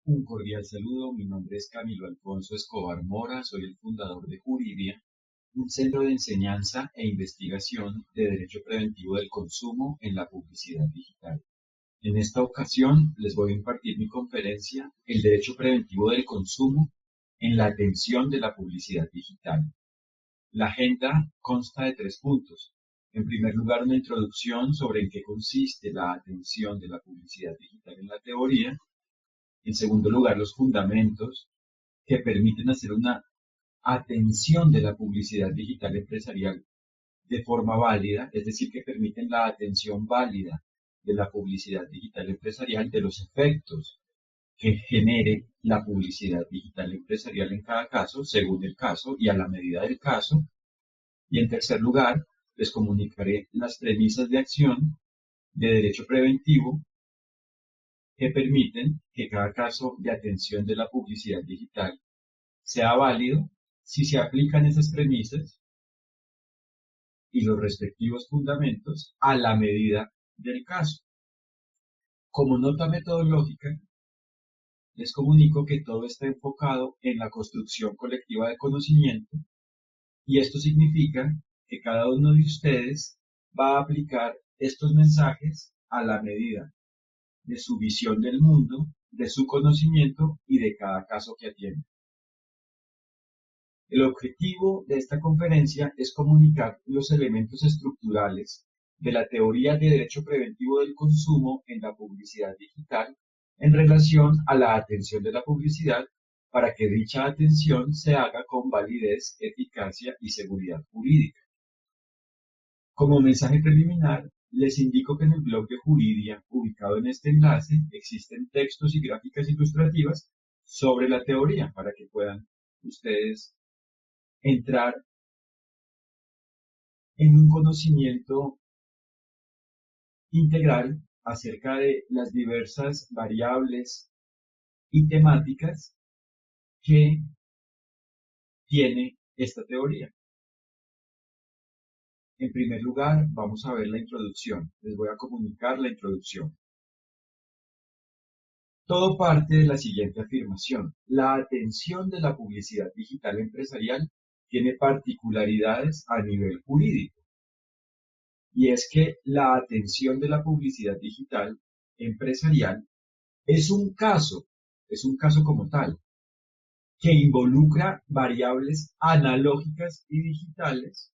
Un cordial saludo, mi nombre es Camilo Alfonso Escobar Mora, soy el fundador de Juridia, un centro de enseñanza e investigación de derecho preventivo del consumo en la publicidad digital. En esta ocasión les voy a impartir mi conferencia, El derecho preventivo del consumo en la atención de la publicidad digital. La agenda consta de 3 puntos. En primer lugar, una introducción sobre en qué consiste la atención de la publicidad digital en la teoría. En segundo lugar, los fundamentos que permiten hacer una atención de la publicidad digital empresarial de forma válida, es decir, que permiten la atención válida de la publicidad digital empresarial, de los efectos que genere la publicidad digital empresarial en cada caso, según el caso y a la medida del caso. Y en tercer lugar, les comunicaré las premisas de acción de derecho preventivo que permiten que cada caso de atención de la publicidad digital sea válido si se aplican esas premisas y los respectivos fundamentos a la medida del caso. Como nota metodológica, les comunico que todo está enfocado en la construcción colectiva de conocimiento y esto significa que cada uno de ustedes va a aplicar estos mensajes a la medida de su visión del mundo, de su conocimiento y de cada caso que atiende. El objetivo de esta conferencia es comunicar los elementos estructurales de la teoría de derecho preventivo del consumo en la publicidad digital en relación a la atención de la publicidad para que dicha atención se haga con validez, eficacia y seguridad jurídica. Como mensaje preliminar, les indico que en el blog de Juridia, ubicado en este enlace, existen textos y gráficas ilustrativas sobre la teoría para que puedan ustedes entrar en un conocimiento integral acerca de las diversas variables y temáticas que tiene esta teoría. En primer lugar, vamos a ver la introducción. Les voy a comunicar la introducción. Todo parte de la siguiente afirmación. La atención de la publicidad digital empresarial tiene particularidades a nivel jurídico. Y es que la atención de la publicidad digital empresarial es un caso como tal, que involucra variables analógicas y digitales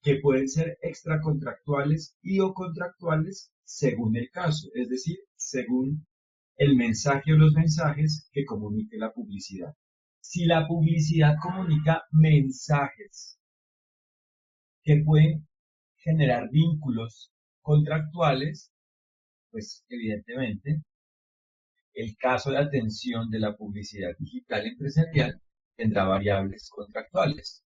que pueden ser extracontractuales y o contractuales según el caso, es decir, según el mensaje o los mensajes que comunique la publicidad. Si la publicidad comunica mensajes que pueden generar vínculos contractuales, pues evidentemente el caso de atención de la publicidad digital empresarial tendrá variables contractuales.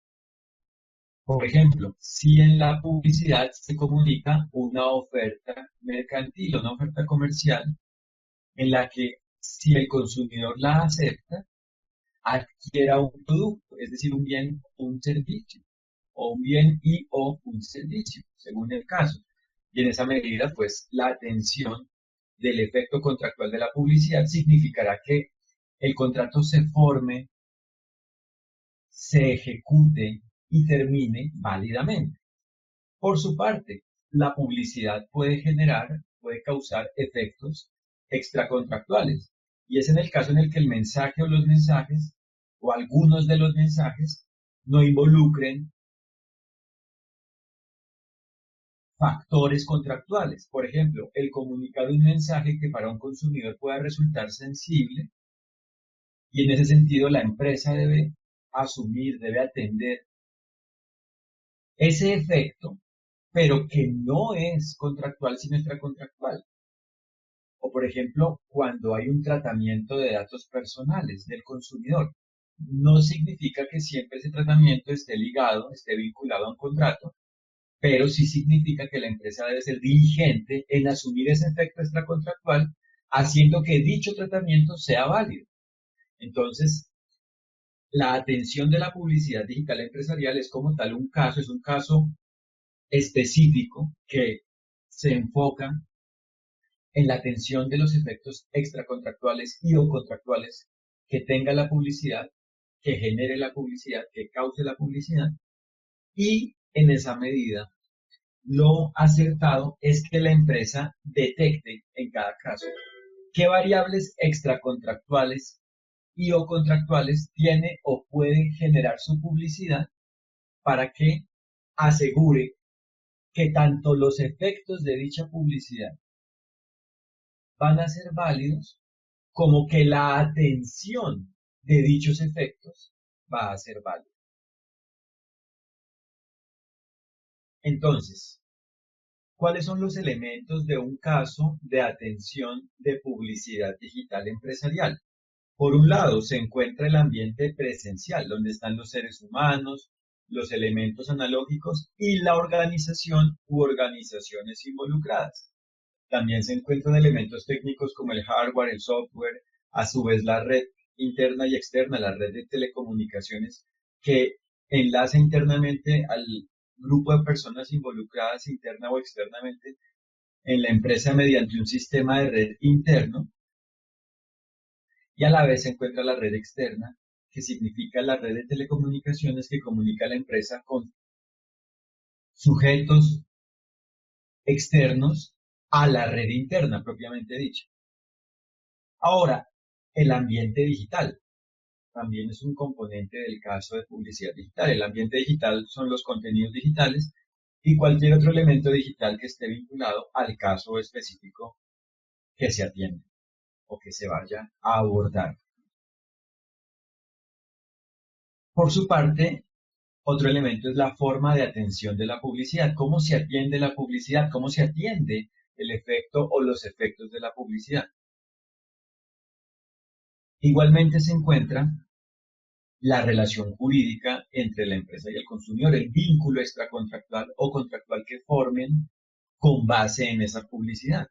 Por ejemplo, si en la publicidad se comunica una oferta mercantil, una oferta comercial, en la que si el consumidor la acepta, adquiera un producto, es decir, un bien o un servicio, o un bien y o un servicio, según el caso. Y en esa medida, pues, la atención del efecto contractual de la publicidad significará que el contrato se forme, se ejecute y termine válidamente. Por su parte, la publicidad puede causar efectos extracontractuales. Y es en el caso en el que el mensaje o los mensajes, o algunos de los mensajes, no involucren factores contractuales. Por ejemplo, el comunicado de un mensaje que para un consumidor pueda resultar sensible y en ese sentido la empresa debe asumir, debe atender ese efecto, pero que no es contractual sino extracontractual. O por ejemplo, cuando hay un tratamiento de datos personales del consumidor. No significa que siempre ese tratamiento esté ligado, esté vinculado a un contrato, pero sí significa que la empresa debe ser diligente en asumir ese efecto extracontractual, haciendo que dicho tratamiento sea válido. Entonces, la atención de la publicidad digital empresarial es como tal es un caso específico que se enfoca en la atención de los efectos extracontractuales y o contractuales que tenga la publicidad, que genere la publicidad, que cause la publicidad, y en esa medida lo acertado es que la empresa detecte en cada caso qué variables extracontractuales y o contractuales tiene o puede generar su publicidad para que asegure que tanto los efectos de dicha publicidad van a ser válidos como que la atención de dichos efectos va a ser válida. Entonces, ¿cuáles son los elementos de un caso de atención de publicidad digital empresarial? Por un lado, se encuentra el ambiente presencial, donde están los seres humanos, los elementos analógicos y la organización u organizaciones involucradas. También se encuentran elementos técnicos como el hardware, el software, a su vez la red interna y externa, la red de telecomunicaciones que enlaza internamente al grupo de personas involucradas interna o externamente en la empresa mediante un sistema de red interno, y a la vez se encuentra la red externa, que significa la red de telecomunicaciones que comunica a la empresa con sujetos externos a la red interna propiamente dicha. Ahora, el ambiente digital también es un componente del caso de publicidad digital. El ambiente digital son los contenidos digitales y cualquier otro elemento digital que esté vinculado al caso específico que se atiende o que se vaya a abordar. Por su parte, otro elemento es la forma de atención de la publicidad. ¿Cómo se atiende la publicidad? ¿Cómo se atiende el efecto o los efectos de la publicidad? Igualmente se encuentra la relación jurídica entre la empresa y el consumidor, el vínculo extracontractual o contractual que formen con base en esa publicidad.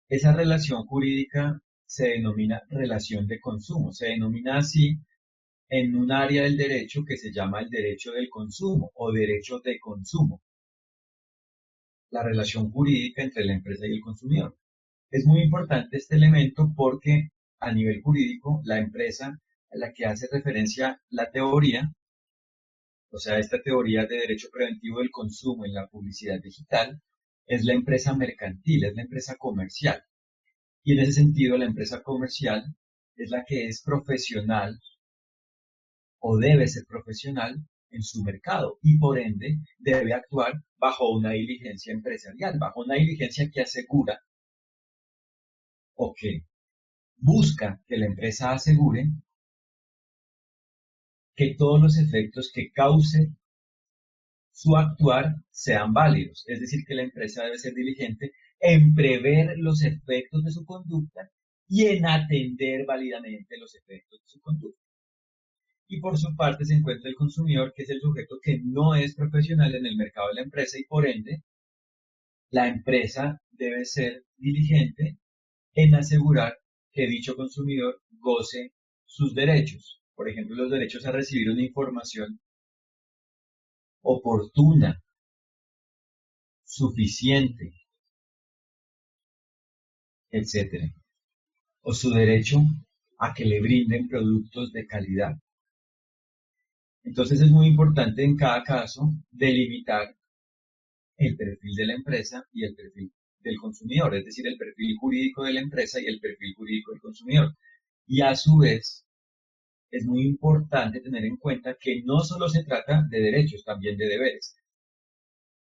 Esa relación jurídica se denomina relación de consumo, se denomina así en un área del derecho que se llama el derecho del consumo o derecho de consumo, la relación jurídica entre la empresa y el consumidor. Es muy importante este elemento porque a nivel jurídico la empresa a la que hace referencia la teoría, o sea, esta teoría de derecho preventivo del consumo en la publicidad digital, es la empresa mercantil, es la empresa comercial. Y en ese sentido, la empresa comercial es la que es profesional o debe ser profesional en su mercado y por ende debe actuar bajo una diligencia empresarial, bajo una diligencia que asegura o que busca que la empresa asegure que todos los efectos que cause su actuar sean válidos. Es decir, que la empresa debe ser diligente en prever los efectos de su conducta y en atender válidamente los efectos de su conducta. Y por su parte se encuentra el consumidor, que es el sujeto que no es profesional en el mercado de la empresa y por ende la empresa debe ser diligente en asegurar que dicho consumidor goce sus derechos. Por ejemplo, los derechos a recibir una información oportuna, suficiente, etcétera, o su derecho a que le brinden productos de calidad. Entonces es muy importante en cada caso delimitar el perfil de la empresa y el perfil del consumidor, es decir, el perfil jurídico de la empresa y el perfil jurídico del consumidor. Y a su vez, es muy importante tener en cuenta que no solo se trata de derechos, también de deberes.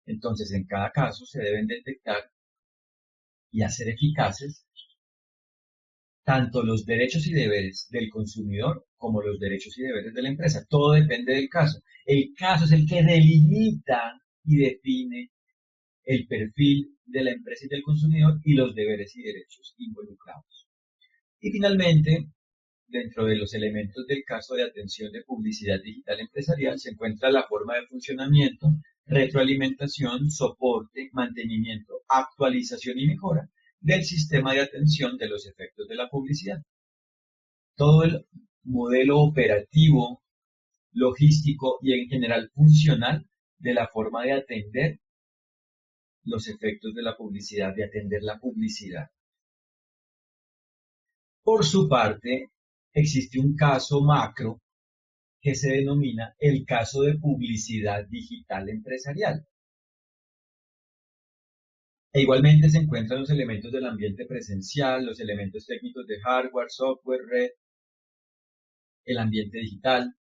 Entonces, en cada caso se deben detectar y hacer eficaces tanto los derechos y deberes del consumidor como los derechos y deberes de la empresa. Todo depende del caso. El caso es el que delimita y define el perfil de la empresa y del consumidor y los deberes y derechos involucrados. Y finalmente, dentro de los elementos del caso de atención de publicidad digital empresarial se encuentra la forma de funcionamiento, retroalimentación, soporte, mantenimiento, actualización y mejora del sistema de atención de los efectos de la publicidad. Todo el modelo operativo, logístico y en general funcional de la forma de atender los efectos de la publicidad, de atender la publicidad. Por su parte, existe un caso macro que se denomina el caso de publicidad digital empresarial. E igualmente se encuentran los elementos del ambiente presencial, los elementos técnicos de hardware, software, red, el ambiente digital,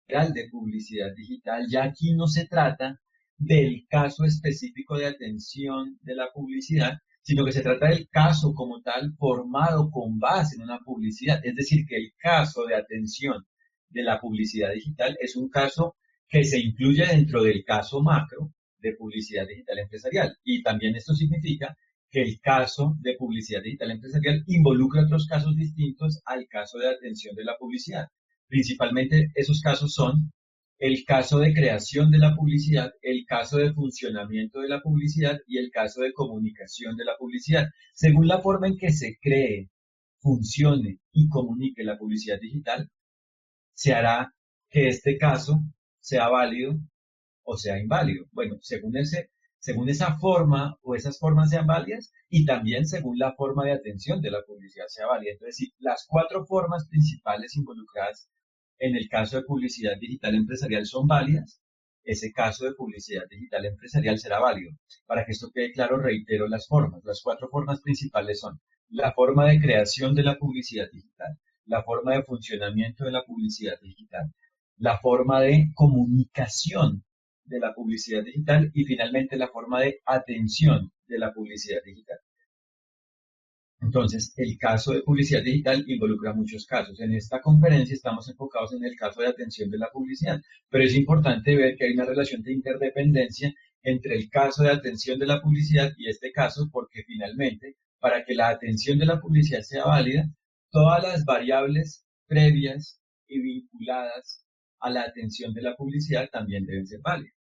de publicidad digital. Ya aquí no se trata del caso específico de atención de la publicidad, sino que se trata del caso como tal formado con base en una publicidad. Es decir, que el caso de atención de la publicidad digital es un caso que se incluye dentro del caso macro de publicidad digital empresarial. Y también esto significa que el caso de publicidad digital empresarial involucra otros casos distintos al caso de atención de la publicidad. Principalmente esos casos son el caso de creación de la publicidad, el caso de funcionamiento de la publicidad y el caso de comunicación de la publicidad. Según la forma en que se cree, funcione y comunique la publicidad digital, se hará que este caso sea válido o sea inválido. Bueno, según esa forma o esas formas sean válidas y también según la forma de atención de la publicidad sea válida. Entonces, si las cuatro formas principales involucradas en el caso de publicidad digital empresarial son válidas, ese caso de publicidad digital empresarial será válido. Para que esto quede claro, reitero las formas. Las cuatro formas principales son la forma de creación de la publicidad digital, la forma de funcionamiento de la publicidad digital, la forma de comunicación de la publicidad digital y finalmente la forma de atención de la publicidad digital. Entonces, el caso de publicidad digital involucra muchos casos. En esta conferencia estamos enfocados en el caso de atención de la publicidad, pero es importante ver que hay una relación de interdependencia entre el caso de atención de la publicidad y este caso, porque finalmente, para que la atención de la publicidad sea válida, todas las variables previas y vinculadas a la atención de la publicidad también deben ser válidas.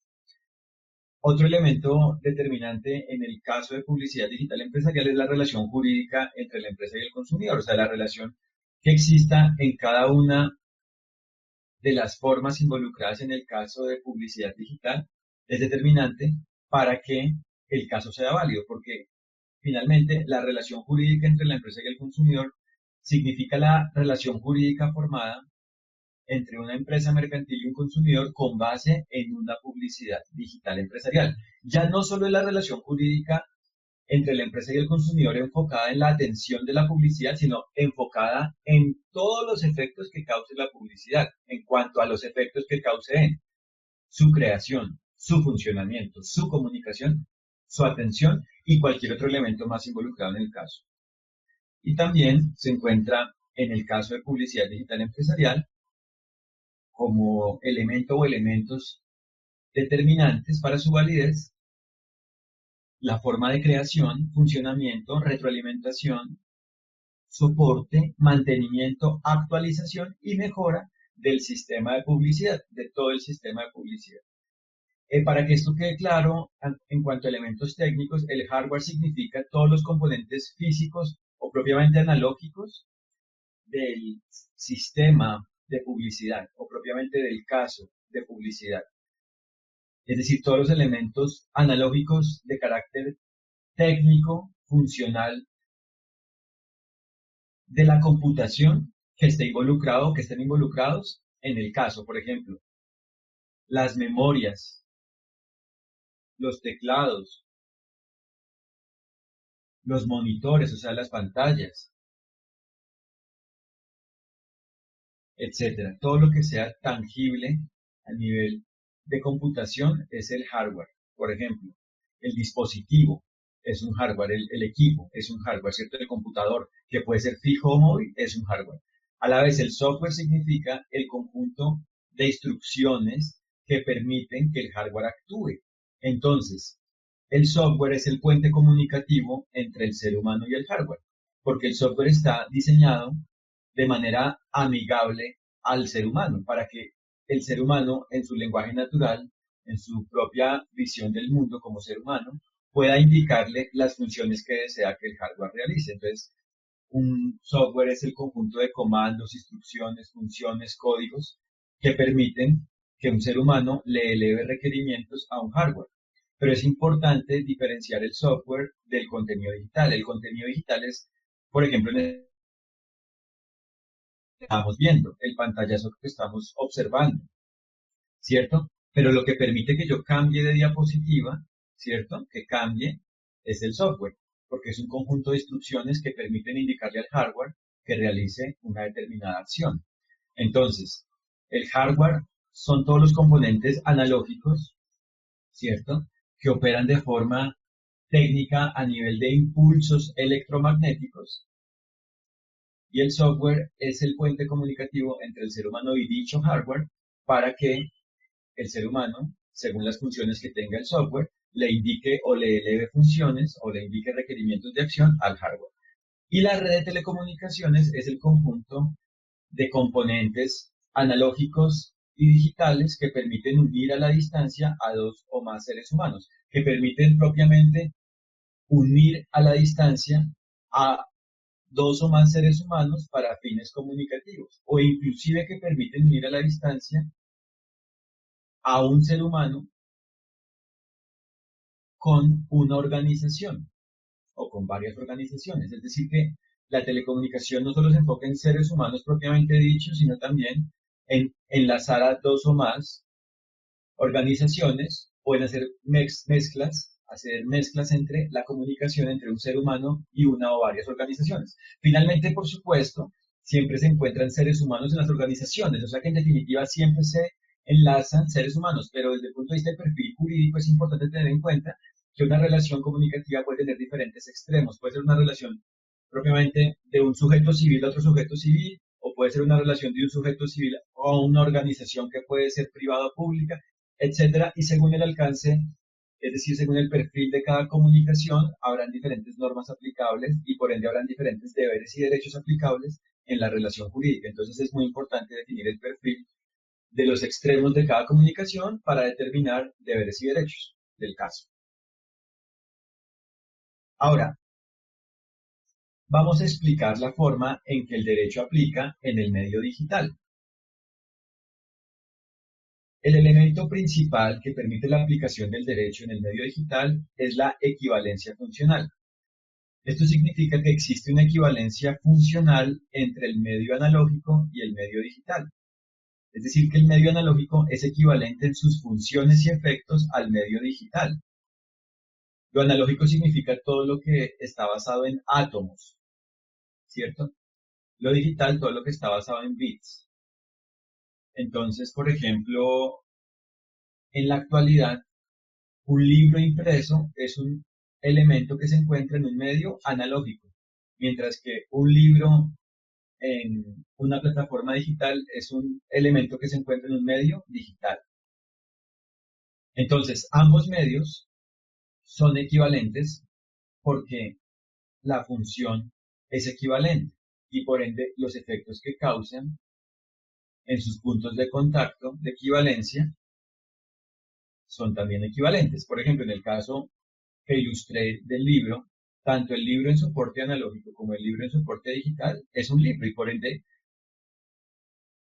Otro elemento determinante en el caso de publicidad digital empresarial es la relación jurídica entre la empresa y el consumidor, o sea, la relación que exista en cada una de las formas involucradas en el caso de publicidad digital es determinante para que el caso sea válido, porque finalmente la relación jurídica entre la empresa y el consumidor significa la relación jurídica formada entre una empresa mercantil y un consumidor con base en una publicidad digital empresarial. Ya no solo es la relación jurídica entre la empresa y el consumidor enfocada en la atención de la publicidad, sino enfocada en todos los efectos que cause la publicidad, en cuanto a los efectos que cause en su creación, su funcionamiento, su comunicación, su atención y cualquier otro elemento más involucrado en el caso. Y también se encuentra en el caso de publicidad digital empresarial como elemento o elementos determinantes para su validez, la forma de creación, funcionamiento, retroalimentación, soporte, mantenimiento, actualización y mejora del sistema de publicidad, de todo el sistema de publicidad. Para que esto quede claro, en cuanto a elementos técnicos, el hardware significa todos los componentes físicos o propiamente analógicos del sistema de publicidad o propiamente del caso de publicidad. Es decir, todos los elementos analógicos de carácter técnico, funcional de la computación que estén involucrados en el caso. Por ejemplo, las memorias, los teclados, los monitores, o sea, las pantallas, etcétera. Todo lo que sea tangible a nivel de computación es el hardware. Por ejemplo, el dispositivo es un hardware, el equipo es un hardware, ¿cierto? El computador, que puede ser fijo o móvil, es un hardware. A la vez, el software significa el conjunto de instrucciones que permiten que el hardware actúe. Entonces, el software es el puente comunicativo entre el ser humano y el hardware, porque el software está diseñado de manera amigable al ser humano, para que el ser humano en su lenguaje natural, en su propia visión del mundo como ser humano, pueda indicarle las funciones que desea que el hardware realice. Entonces, un software es el conjunto de comandos, instrucciones, funciones, códigos que permiten que un ser humano le eleve requerimientos a un hardware. pero es importante diferenciar el software del contenido digital. El contenido digital es, por ejemplo, en el que estamos viendo, el pantallazo que estamos observando, ¿cierto? Pero lo que permite que yo cambie de diapositiva, ¿cierto? Que cambie es el software, porque es un conjunto de instrucciones que permiten indicarle al hardware que realice una determinada acción. Entonces, el hardware son todos los componentes analógicos, ¿cierto? Que operan de forma técnica a nivel de impulsos electromagnéticos, y el software es el puente comunicativo entre el ser humano y dicho hardware para que el ser humano, según las funciones que tenga el software, le indique o le eleve funciones o le indique requerimientos de acción al hardware. Y la red de telecomunicaciones es el conjunto de componentes analógicos y digitales que permiten unir a la distancia a dos o más seres humanos, que permiten propiamente unir a la distancia a dos o más seres humanos para fines comunicativos, o inclusive que permiten unir a la distancia a un ser humano con una organización o con varias organizaciones. Es decir, que la telecomunicación no solo se enfoca en seres humanos propiamente dichos, sino también en enlazar a dos o más organizaciones, pueden hacer mezclas entre la comunicación entre un ser humano y una o varias organizaciones. Finalmente, por supuesto, siempre se encuentran seres humanos en las organizaciones, o sea que en definitiva siempre se enlazan seres humanos, pero desde el punto de vista del perfil jurídico es importante tener en cuenta que una relación comunicativa puede tener diferentes extremos, puede ser una relación propiamente de un sujeto civil a otro sujeto civil, o puede ser una relación de un sujeto civil a una organización que puede ser privada o pública, etcétera, y según el alcance, es decir, según el perfil de cada comunicación, habrán diferentes normas aplicables y por ende habrán diferentes deberes y derechos aplicables en la relación jurídica. Entonces es muy importante definir el perfil de los extremos de cada comunicación para determinar deberes y derechos del caso. Ahora, vamos a explicar la forma en que el derecho aplica en el medio digital. El elemento principal que permite la aplicación del derecho en el medio digital es la equivalencia funcional. Esto significa que existe una equivalencia funcional entre el medio analógico y el medio digital. Es decir, que el medio analógico es equivalente en sus funciones y efectos al medio digital. Lo analógico significa todo lo que está basado en átomos, ¿cierto? Lo digital, todo lo que está basado en bits. Entonces, por ejemplo, en la actualidad, un libro impreso es un elemento que se encuentra en un medio analógico, mientras que un libro en una plataforma digital es un elemento que se encuentra en un medio digital. Entonces, ambos medios son equivalentes porque la función es equivalente y por ende los efectos que causan en sus puntos de contacto de equivalencia son también equivalentes. Por ejemplo, en el caso que ilustré del libro, tanto el libro en soporte analógico como el libro en soporte digital es un libro y por ende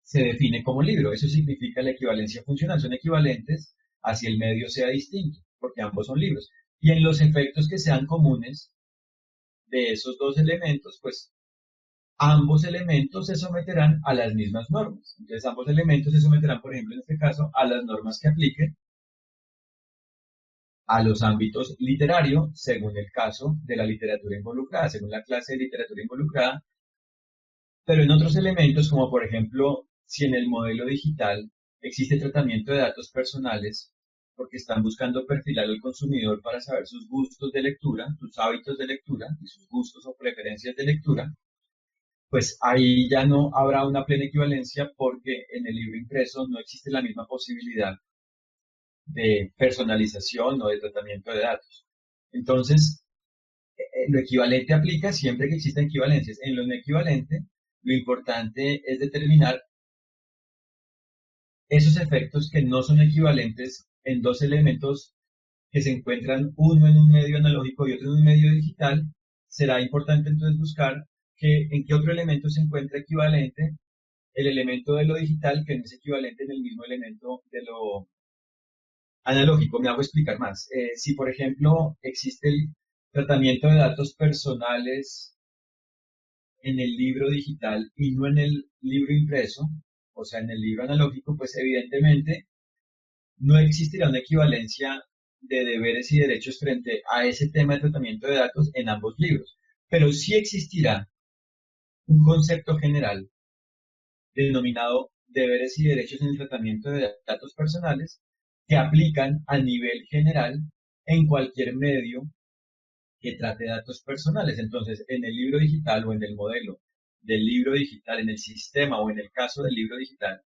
se define como libro. Eso significa la equivalencia funcional. Son equivalentes así el medio sea distinto, porque ambos son libros. Y en los efectos que sean comunes de esos dos elementos, pues ambos elementos se someterán a las mismas normas. Entonces ambos elementos se someterán, por ejemplo, en este caso, a las normas que apliquen a los ámbitos literario, según el caso de la literatura involucrada, según la clase de literatura involucrada, pero en otros elementos, como por ejemplo, si en el modelo digital existe tratamiento de datos personales, porque están buscando perfilar al consumidor para saber sus gustos de lectura, sus hábitos de lectura y sus gustos o preferencias de lectura, pues ahí ya no habrá una plena equivalencia porque en el libro impreso no existe la misma posibilidad de personalización o de tratamiento de datos. Entonces, lo equivalente aplica siempre que existan equivalencias. En lo no equivalente, lo importante es determinar esos efectos que no son equivalentes en dos elementos que se encuentran uno en un medio analógico y otro en un medio digital. Será importante entonces buscar en qué otro elemento se encuentra equivalente el elemento de lo digital que no es equivalente en el mismo elemento analógico, me hago explicar más. Si, por ejemplo, existe el tratamiento de datos personales en el libro digital y no en el libro impreso, o sea, en el libro analógico, pues evidentemente no existirá una equivalencia de deberes y derechos frente a ese tema de tratamiento de datos en ambos libros, pero sí existirá un concepto general denominado deberes y derechos en el tratamiento de datos personales que aplican a nivel general en cualquier medio que trate datos personales. Entonces, en el libro digital o en el modelo del libro digital, en el sistema o en el caso del libro digital,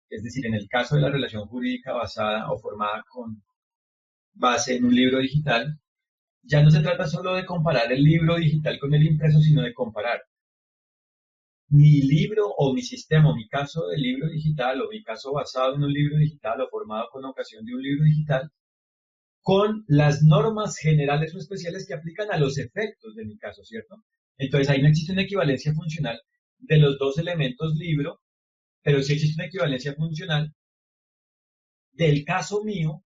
es decir, en el caso de la relación jurídica basada o formada con base en un libro digital, ya no se trata solo de comparar el libro digital con el impreso, sino de comparar mi libro o mi sistema, o mi caso de libro digital, o mi caso basado en un libro digital o formado con ocasión de un libro digital, con las normas generales o especiales que aplican a los efectos de mi caso, ¿cierto? Entonces ahí no existe una equivalencia funcional de los dos elementos libro, pero sí existe una equivalencia funcional del caso mío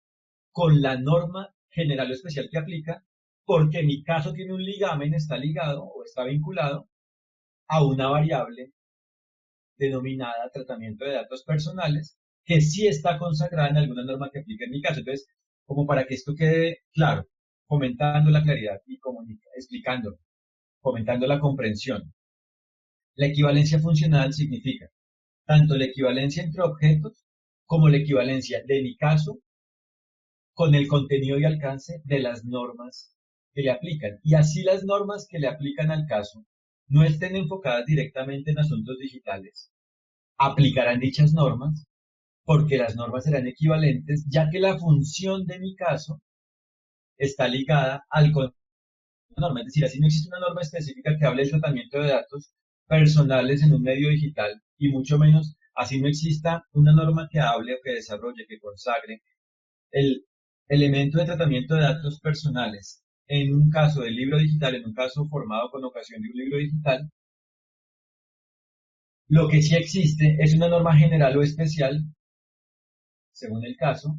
con la norma general o especial que aplica, porque mi caso tiene un ligamen, está ligado o está vinculado a una variable denominada tratamiento de datos personales, que sí está consagrada en alguna norma que aplique en mi caso. Entonces, como para que esto quede claro, fomentando la claridad y explicando, fomentando la comprensión. La equivalencia funcional significa tanto la equivalencia entre objetos como la equivalencia de mi caso con el contenido y alcance de las normas que le aplican. Y así las normas que le aplican al caso no estén enfocadas directamente en asuntos digitales, aplicarán dichas normas porque las normas serán equivalentes, ya que la función de mi caso está ligada al contenido de la norma. Es decir, así no existe una norma específica que hable del tratamiento de datos personales en un medio digital, y mucho menos así no exista una norma que hable o que desarrolle, que consagre el elemento de tratamiento de datos personales en un caso del libro digital, en un caso formado con ocasión de un libro digital. Lo que sí existe es una norma general o especial, según el caso,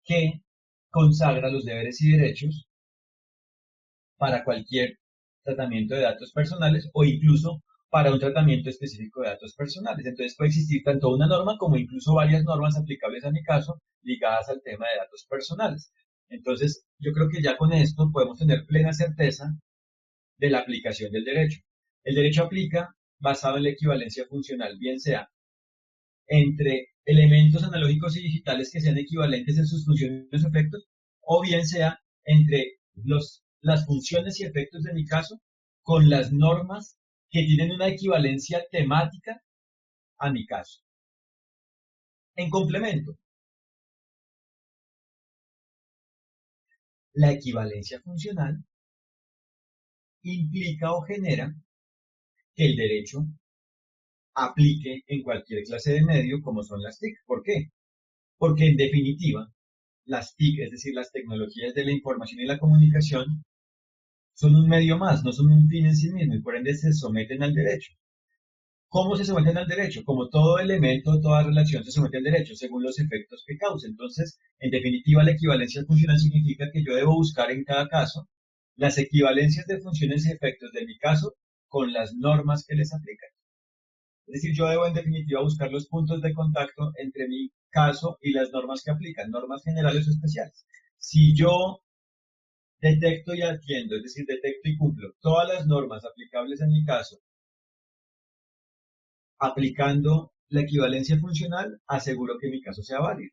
que consagra los deberes y derechos para cualquier tratamiento de datos personales o incluso para un tratamiento específico de datos personales. Entonces puede existir tanto una norma como incluso varias normas aplicables a mi caso ligadas al tema de datos personales. Entonces yo creo que ya con esto podemos tener plena certeza de la aplicación del derecho. El derecho aplica basado en la equivalencia funcional, bien sea entre elementos analógicos y digitales que sean equivalentes en sus funciones y efectos, o bien sea entre las funciones y efectos de mi caso con las normas que tienen una equivalencia temática a mi caso. En complemento, la equivalencia funcional implica o genera que el derecho aplique en cualquier clase de medio como son las TIC. ¿Por qué? Porque en definitiva, las TIC, es decir, las tecnologías de la información y la comunicación, son un medio más, no son un fin en sí mismo y por ende se someten al derecho. ¿Cómo se someten al derecho? Como todo elemento, toda relación se somete al derecho, según los efectos que cause. Entonces, en definitiva, la equivalencia funcional significa que yo debo buscar en cada caso las equivalencias de funciones y efectos de mi caso con las normas que les aplican. Es decir, yo debo en definitiva buscar los puntos de contacto entre mi caso y las normas que aplican, normas generales o especiales. Si yo detecto y atiendo, es decir, detecto y cumplo todas las normas aplicables en mi caso, aplicando la equivalencia funcional, aseguro que mi caso sea válido.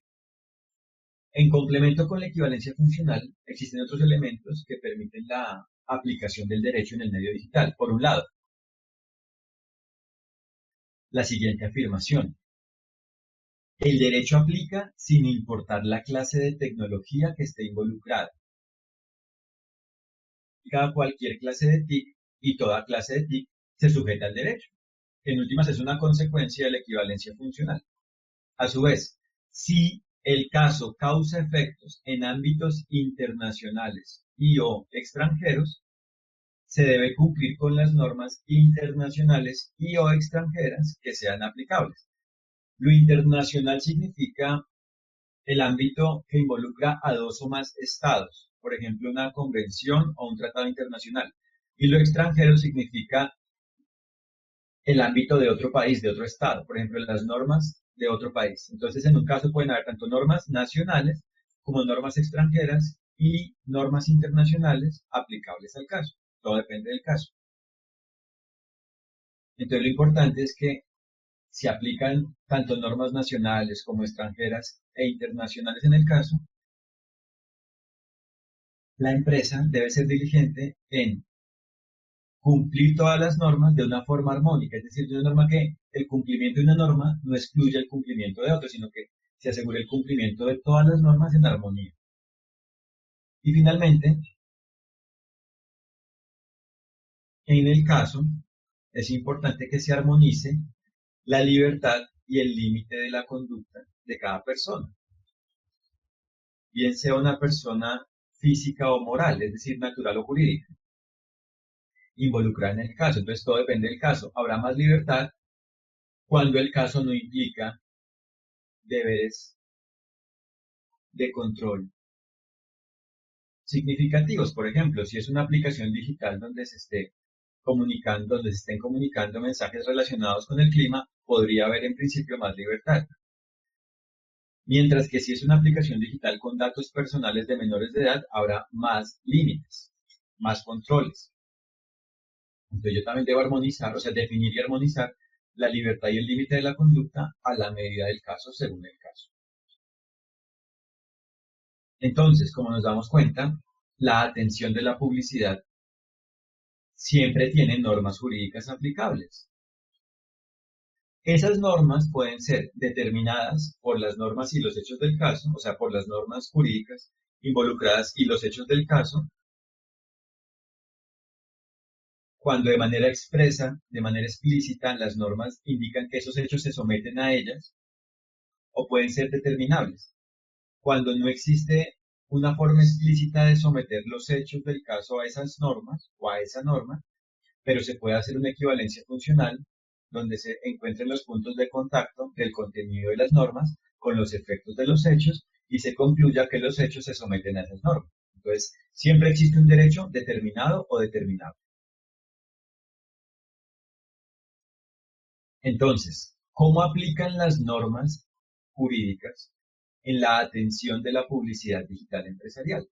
En complemento con la equivalencia funcional, existen otros elementos que permiten la aplicación del derecho en el medio digital. Por un lado, la siguiente afirmación: el derecho aplica sin importar la clase de tecnología que esté involucrada. Cualquier clase de TIC y toda clase de TIC se sujeta al derecho, que en últimas es una consecuencia de la equivalencia funcional. A su vez, si el caso causa efectos en ámbitos internacionales y o extranjeros, se debe cumplir con las normas internacionales y o extranjeras que sean aplicables. Lo internacional significa El ámbito que involucra a dos o más estados, por ejemplo, una convención o un tratado internacional. Y lo extranjero significa el ámbito de otro país, de otro estado, por ejemplo, las normas de otro país. Entonces, en un caso pueden haber tanto normas nacionales como normas extranjeras y normas internacionales aplicables al caso. Todo depende del caso. Entonces, lo importante es que se aplican tanto normas nacionales como extranjeras e internacionales en el caso, la empresa debe ser diligente en cumplir todas las normas de una forma armónica, es decir, de una norma que el cumplimiento de una norma no excluya el cumplimiento de otra, sino que se asegure el cumplimiento de todas las normas en armonía. Y finalmente, en el caso, es importante que se armonice la libertad y el límite de la conducta de cada persona, bien sea una persona física o moral, es decir, natural o jurídica, involucrada en el caso. Entonces, todo depende del caso. Habrá más libertad cuando el caso no implica deberes de control significativos. Por ejemplo, si es una aplicación digital donde se esté comunicando, donde se estén comunicando mensajes relacionados con el clima, podría haber en principio más libertad. Mientras que si es una aplicación digital con datos personales de menores de edad, habrá más límites, más controles. Entonces yo también debo armonizar, o sea, definir y armonizar la libertad y el límite de la conducta a la medida del caso, según el caso. Entonces, como nos damos cuenta, la atención de la publicidad siempre tiene normas jurídicas aplicables. Esas normas pueden ser determinadas por las normas y los hechos del caso, o sea, por las normas jurídicas involucradas y los hechos del caso, cuando de manera expresa, de manera explícita, las normas indican que esos hechos se someten a ellas, o pueden ser determinables, cuando no existe una forma explícita de someter los hechos del caso a esas normas o a esa norma, pero se puede hacer una equivalencia funcional donde se encuentren los puntos de contacto del contenido de las normas con los efectos de los hechos y se concluya que los hechos se someten a esas normas. Entonces, siempre existe un derecho determinado o determinado. Entonces, ¿cómo aplican las normas jurídicas en la atención de la publicidad digital empresarial?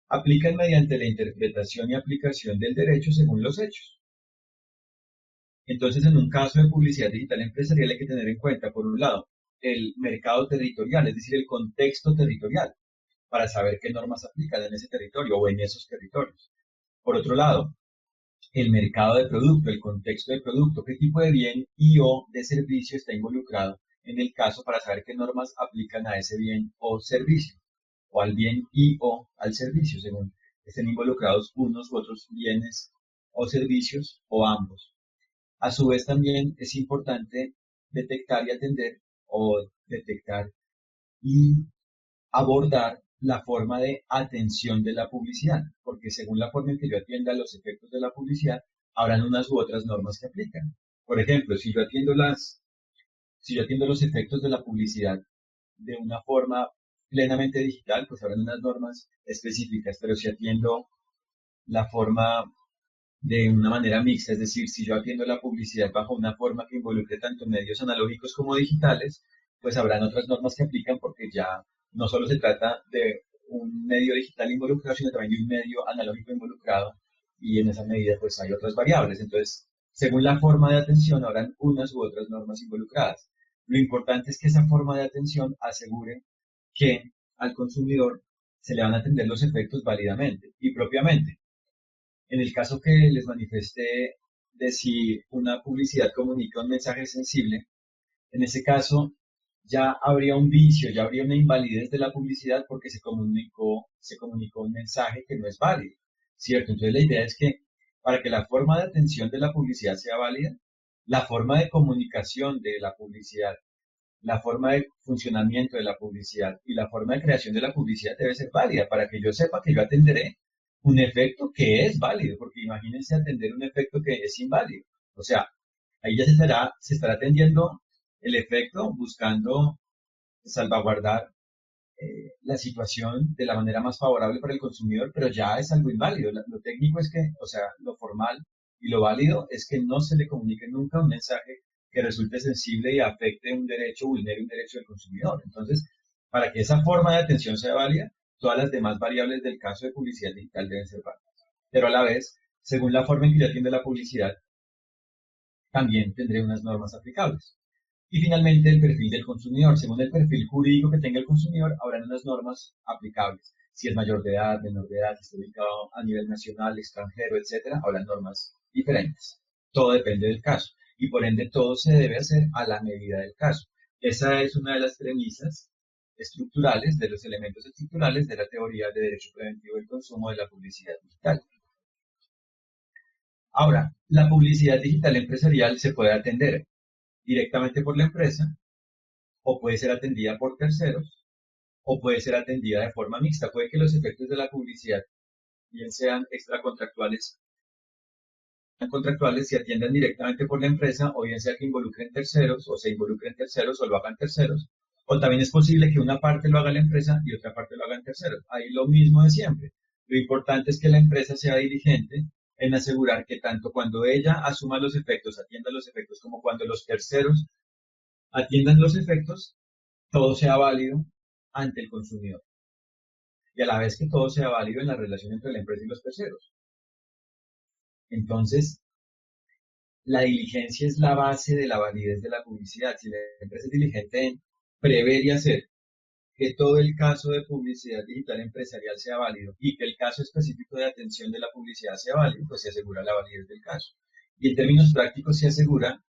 Aplican mediante la interpretación y aplicación del derecho según los hechos. Entonces, en un caso de publicidad digital empresarial hay que tener en cuenta, por un lado, el mercado territorial, es decir, el contexto territorial, para saber qué normas aplican en ese territorio o en esos territorios. Por otro lado, el mercado de producto, el contexto de producto, qué tipo de bien y o de servicio está involucrado en el caso para saber qué normas aplican a ese bien o servicio, o al bien y o al servicio, según estén involucrados unos u otros bienes o servicios o ambos. A su vez también es importante detectar y atender o detectar y abordar la forma de atención de la publicidad, porque según la forma en que yo atienda los efectos de la publicidad, habrán unas u otras normas que aplican. Por ejemplo, si yo atiendo los efectos de la publicidad de una forma plenamente digital, pues habrán unas normas específicas, pero si atiendo la forma de una manera mixta, es decir, si yo atiendo la publicidad bajo una forma que involucre tanto medios analógicos como digitales, pues habrán otras normas que aplican porque ya no solo se trata de un medio digital involucrado, sino también de un medio analógico involucrado y en esa medida pues hay otras variables. Entonces, según la forma de atención, habrán unas u otras normas involucradas. Lo importante es que esa forma de atención asegure que al consumidor se le van a atender los efectos válidamente y propiamente. En el caso que les manifesté de si una publicidad comunica un mensaje sensible, en ese caso ya habría un vicio, ya habría una invalidez de la publicidad porque se comunicó un mensaje que no es válido, ¿cierto? Entonces la idea es que para que la forma de atención de la publicidad sea válida, la forma de comunicación de la publicidad, la forma de funcionamiento de la publicidad y la forma de creación de la publicidad debe ser válida para que yo sepa que yo atenderé un efecto que es válido, porque imagínense atender un efecto que es inválido. O sea, ahí ya se estará atendiendo el efecto buscando salvaguardar la situación de la manera más favorable para el consumidor, pero ya es algo inválido. Lo técnico es que, o sea, lo formal y lo válido es que no se le comunique nunca un mensaje que resulte sensible y afecte un derecho, vulnere un derecho del consumidor. Entonces, para que esa forma de atención sea válida, todas las demás variables del caso de publicidad digital deben ser válidas. Pero a la vez, según la forma en que yo atiendo la publicidad, también tendré unas normas aplicables. Y finalmente, el perfil del consumidor. Según el perfil jurídico que tenga el consumidor, habrán unas normas aplicables. Si es mayor de edad, menor de edad, si está ubicado a nivel nacional, extranjero, etcétera, habrán normas diferentes. Todo depende del caso. Y por ende, todo se debe hacer a la medida del caso. Esa es una de las premisas estructurales, de los elementos estructurales de la teoría de derecho preventivo del consumo de la publicidad digital. Ahora, la publicidad digital empresarial se puede atender directamente por la empresa, o puede ser atendida por terceros, o puede ser atendida de forma mixta. Puede que los efectos de la publicidad, bien sean extracontractuales, contractuales, se atiendan directamente por la empresa, o bien sea que involucren terceros, o se involucren terceros, o lo hagan terceros, o también es posible que una parte lo haga la empresa y otra parte lo hagan terceros. Ahí lo mismo de siempre. Lo importante es que la empresa sea diligente en asegurar que tanto cuando ella asuma los efectos, atienda los efectos, como cuando los terceros atiendan los efectos, todo sea válido ante el consumidor. Y a la vez que todo sea válido en la relación entre la empresa y los terceros. Entonces, la diligencia es la base de la validez de la publicidad. Si la empresa es diligente en prever y hacer que todo el caso de publicidad digital empresarial sea válido y que el caso específico de atención de la publicidad sea válido, pues se asegura la validez del caso. Y en términos prácticos se asegura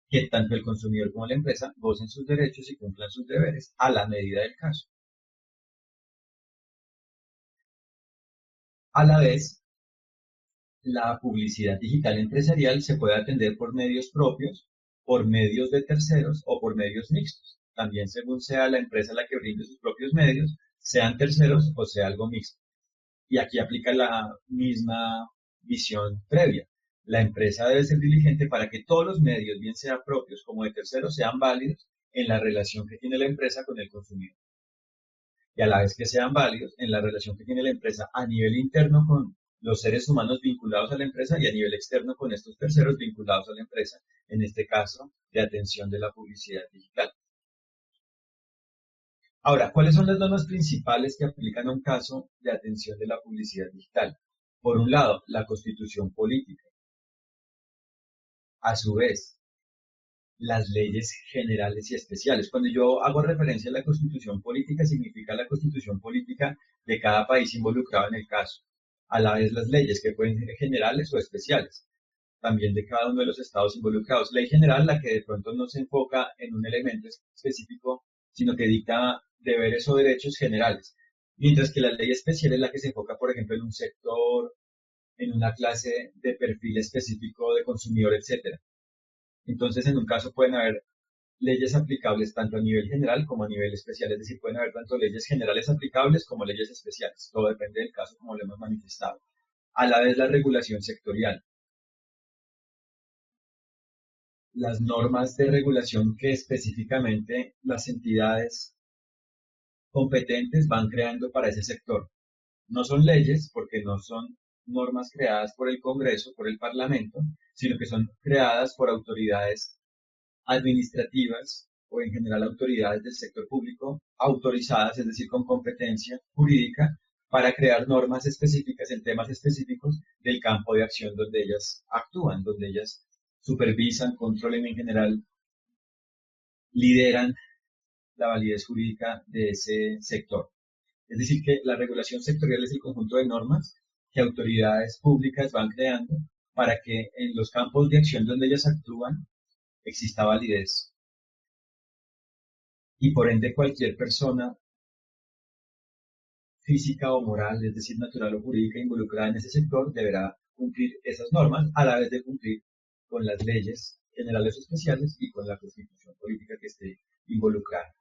que tanto el consumidor como la empresa gocen sus derechos y cumplan sus deberes a la medida del caso. A la vez, la publicidad digital empresarial se puede atender por medios propios, por medios de terceros o por medios mixtos. También según sea la empresa la que brinde sus propios medios, sean terceros o sea algo mixto. Y aquí aplica la misma visión previa. La empresa debe ser diligente para que todos los medios, bien sean propios como de terceros, sean válidos en la relación que tiene la empresa con el consumidor. Y a la vez que sean válidos en la relación que tiene la empresa a nivel interno con los seres humanos vinculados a la empresa y a nivel externo con estos terceros vinculados a la empresa, en este caso, de atención de la publicidad digital. Ahora, ¿cuáles son las normas principales que aplican a un caso de atención de la publicidad digital? Por un lado, la Constitución política. A su vez, las leyes generales y especiales. Cuando yo hago referencia a la Constitución política, significa la Constitución política de cada país involucrado en el caso. A la vez, las leyes, que pueden ser generales o especiales, también de cada uno de los estados involucrados. Ley general, la que de pronto no se enfoca en un elemento específico, sino que dicta deberes o derechos generales. Mientras que la ley especial es la que se enfoca, por ejemplo, en un sector, en una clase de perfil específico de consumidor, etcétera. Entonces, en un caso pueden haber leyes aplicables tanto a nivel general como a nivel especial, es decir, pueden haber tanto leyes generales aplicables como leyes especiales. Todo depende del caso, como lo hemos manifestado. A la vez, la regulación sectorial. Las normas de regulación que específicamente las entidades competentes van creando para ese sector. No son leyes, porque no son normas creadas por el Congreso, por el Parlamento, sino que son creadas por autoridades administrativas o en general autoridades del sector público autorizadas, es decir, con competencia jurídica, para crear normas específicas en temas específicos del campo de acción donde ellas actúan, donde ellas supervisan, controlan en general, lideran la validez jurídica de ese sector. Es decir, que la regulación sectorial es el conjunto de normas que autoridades públicas van creando para que en los campos de acción donde ellas actúan exista validez. Y por ende cualquier persona física o moral, es decir, natural o jurídica involucrada en ese sector, deberá cumplir esas normas a la vez de cumplir con las leyes generales o especiales y con la constitución política que esté involucrada,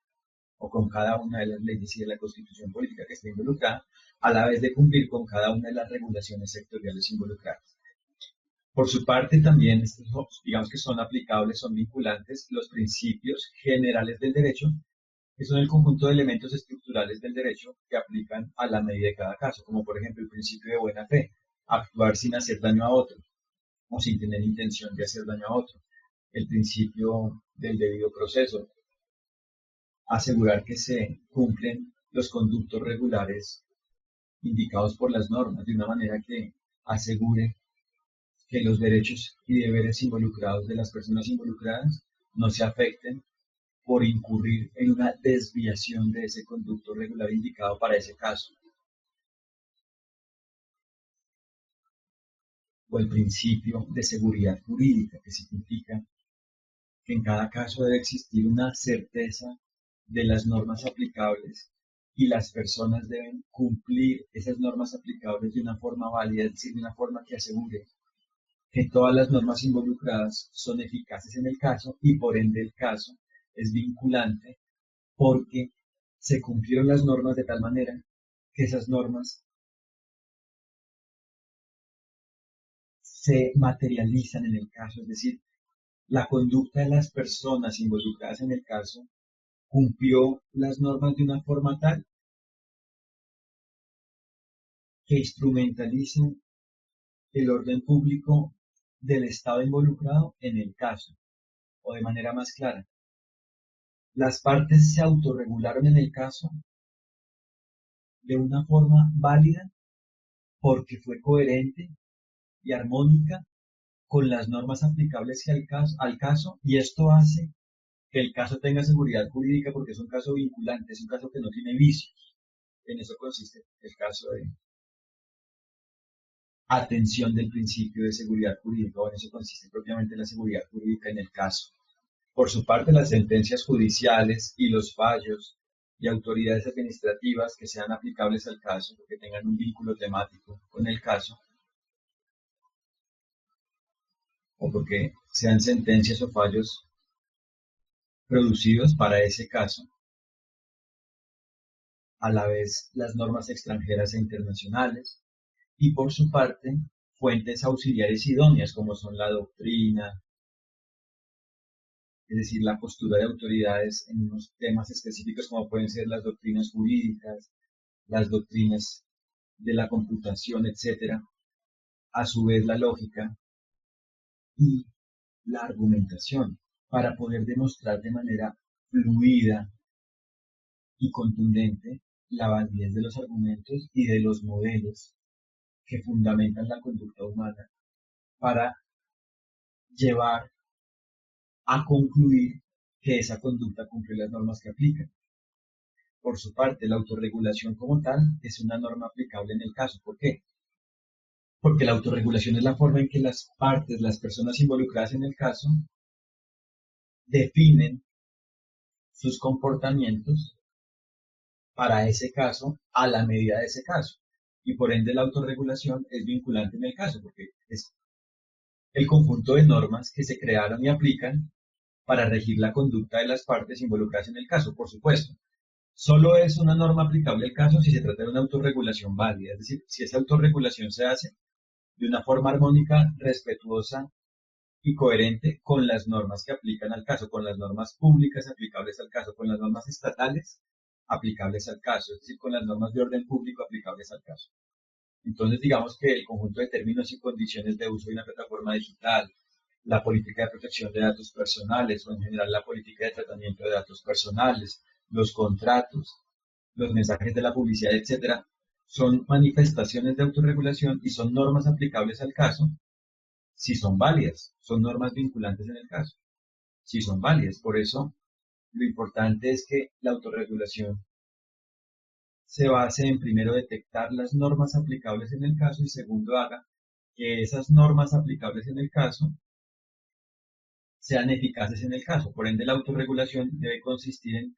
o con cada una de las leyes y de la constitución política que esté involucrada, a la vez de cumplir con cada una de las regulaciones sectoriales involucradas. Por su parte, también, digamos que son aplicables, son vinculantes los principios generales del derecho que son el conjunto de elementos estructurales del derecho que aplican a la medida de cada caso, como por ejemplo el principio de buena fe, actuar sin hacer daño a otro o sin tener intención de hacer daño a otro, el principio del debido proceso, asegurar que se cumplen los conductos regulares indicados por las normas, de una manera que asegure que los derechos y deberes involucrados de las personas involucradas no se afecten por incurrir en una desviación de ese conducto regular indicado para ese caso. O el principio de seguridad jurídica, que significa que en cada caso debe existir una certeza de las normas aplicables y las personas deben cumplir esas normas aplicables de una forma válida, es decir, de una forma que asegure que todas las normas involucradas son eficaces en el caso y por ende el caso es vinculante porque se cumplieron las normas de tal manera que esas normas se materializan en el caso, es decir, la conducta de las personas involucradas en el caso cumplió las normas de una forma tal que instrumentaliza el orden público del Estado involucrado en el caso, o de manera más clara, las partes se autorregularon en el caso de una forma válida porque fue coherente y armónica con las normas aplicables al caso, y esto hace que el caso tenga seguridad jurídica porque es un caso vinculante, es un caso que no tiene vicios. En eso consiste el caso de atención del principio de seguridad jurídica, o en eso consiste propiamente la seguridad jurídica en el caso. Por su parte, las sentencias judiciales y los fallos y autoridades administrativas que sean aplicables al caso, que tengan un vínculo temático con el caso, o porque sean sentencias o fallos producidos para ese caso, a la vez las normas extranjeras e internacionales, y por su parte, fuentes auxiliares idóneas como son la doctrina, es decir, la postura de autoridades en unos temas específicos como pueden ser las doctrinas jurídicas, las doctrinas de la computación, etcétera, a su vez la lógica y la argumentación, para poder demostrar de manera fluida y contundente la validez de los argumentos y de los modelos que fundamentan la conducta humana para llevar a concluir que esa conducta cumple las normas que aplican. Por su parte, la autorregulación como tal es una norma aplicable en el caso. ¿Por qué? Porque la autorregulación es la forma en que las partes, las personas involucradas en el caso, definen sus comportamientos para ese caso a la medida de ese caso. Y por ende la autorregulación es vinculante en el caso, porque es el conjunto de normas que se crearon y aplican para regir la conducta de las partes involucradas en el caso, por supuesto. Solo es una norma aplicable al caso si se trata de una autorregulación válida, es decir, si esa autorregulación se hace de una forma armónica, respetuosa y coherente con las normas que aplican al caso, con las normas públicas aplicables al caso, con las normas estatales aplicables al caso, es decir, con las normas de orden público aplicables al caso. Entonces, digamos que el conjunto de términos y condiciones de uso de una plataforma digital, la política de protección de datos personales o en general la política de tratamiento de datos personales, los contratos, los mensajes de la publicidad, etcétera, son manifestaciones de autorregulación y son normas aplicables al caso si son válidas, son normas vinculantes en el caso, si son válidas. Por eso, lo importante es que la autorregulación se base en primero detectar las normas aplicables en el caso y segundo haga que esas normas aplicables en el caso sean eficaces en el caso. Por ende, la autorregulación debe consistir en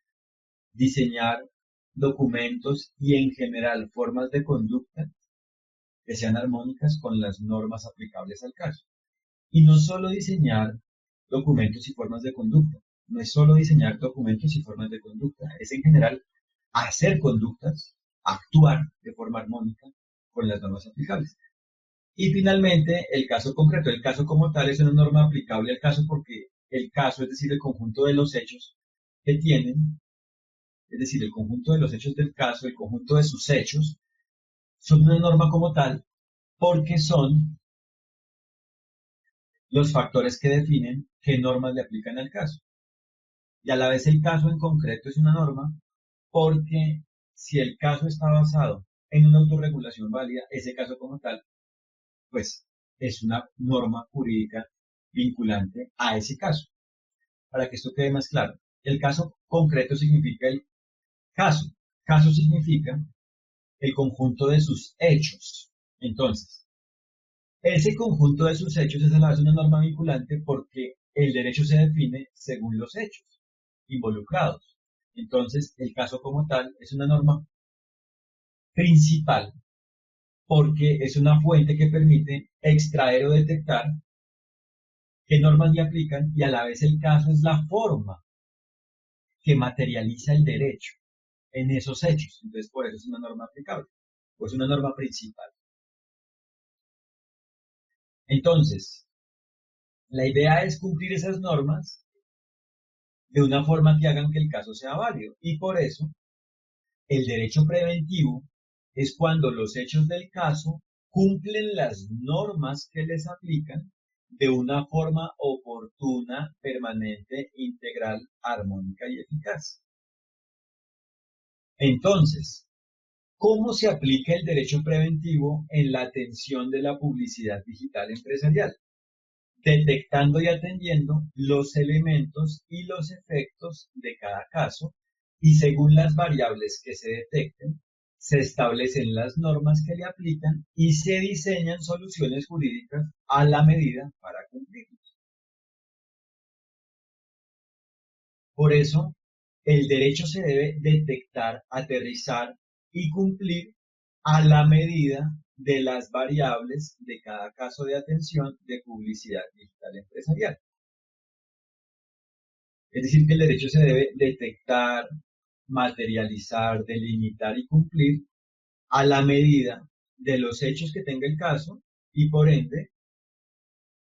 diseñar documentos y en general formas de conducta que sean armónicas con las normas aplicables al caso. Y no solo diseñar documentos y formas de conducta, no es solo diseñar documentos y formas de conducta, es en general hacer conductas, actuar de forma armónica con las normas aplicables. Y finalmente, el caso concreto. El caso como tal es una norma aplicable al caso porque el caso, es decir, el conjunto de los hechos que tienen es decir, el conjunto de los hechos del caso, el conjunto de sus hechos, son una norma como tal porque son los factores que definen qué normas le aplican al caso. Y a la vez el caso en concreto es una norma porque si el caso está basado en una autorregulación válida, ese caso como tal, pues es una norma jurídica vinculante a ese caso. Para que esto quede más claro, el caso concreto significa el caso. Caso significa el conjunto de sus hechos. Entonces, ese conjunto de sus hechos es a la vez una norma vinculante porque el derecho se define según los hechos involucrados. Entonces, el caso como tal es una norma principal porque es una fuente que permite extraer o detectar qué normas le aplican y a la vez el caso es la forma que materializa el derecho en esos hechos. Entonces, por eso es una norma aplicable, o es una norma principal. Entonces, la idea es cumplir esas normas de una forma que hagan que el caso sea válido. Y por eso, el derecho preventivo es cuando los hechos del caso cumplen las normas que les aplican de una forma oportuna, permanente, integral, armónica y eficaz. Entonces, ¿cómo se aplica el derecho preventivo en la atención de la publicidad digital empresarial? Detectando y atendiendo los elementos y los efectos de cada caso y según las variables que se detecten, se establecen las normas que le aplican y se diseñan soluciones jurídicas a la medida para cumplirlos. Por eso, el derecho se debe detectar, aterrizar y cumplir a la medida de las variables de cada caso de atención de publicidad digital empresarial. Es decir, que el derecho se debe detectar, materializar, delimitar y cumplir a la medida de los hechos que tenga el caso y por ende,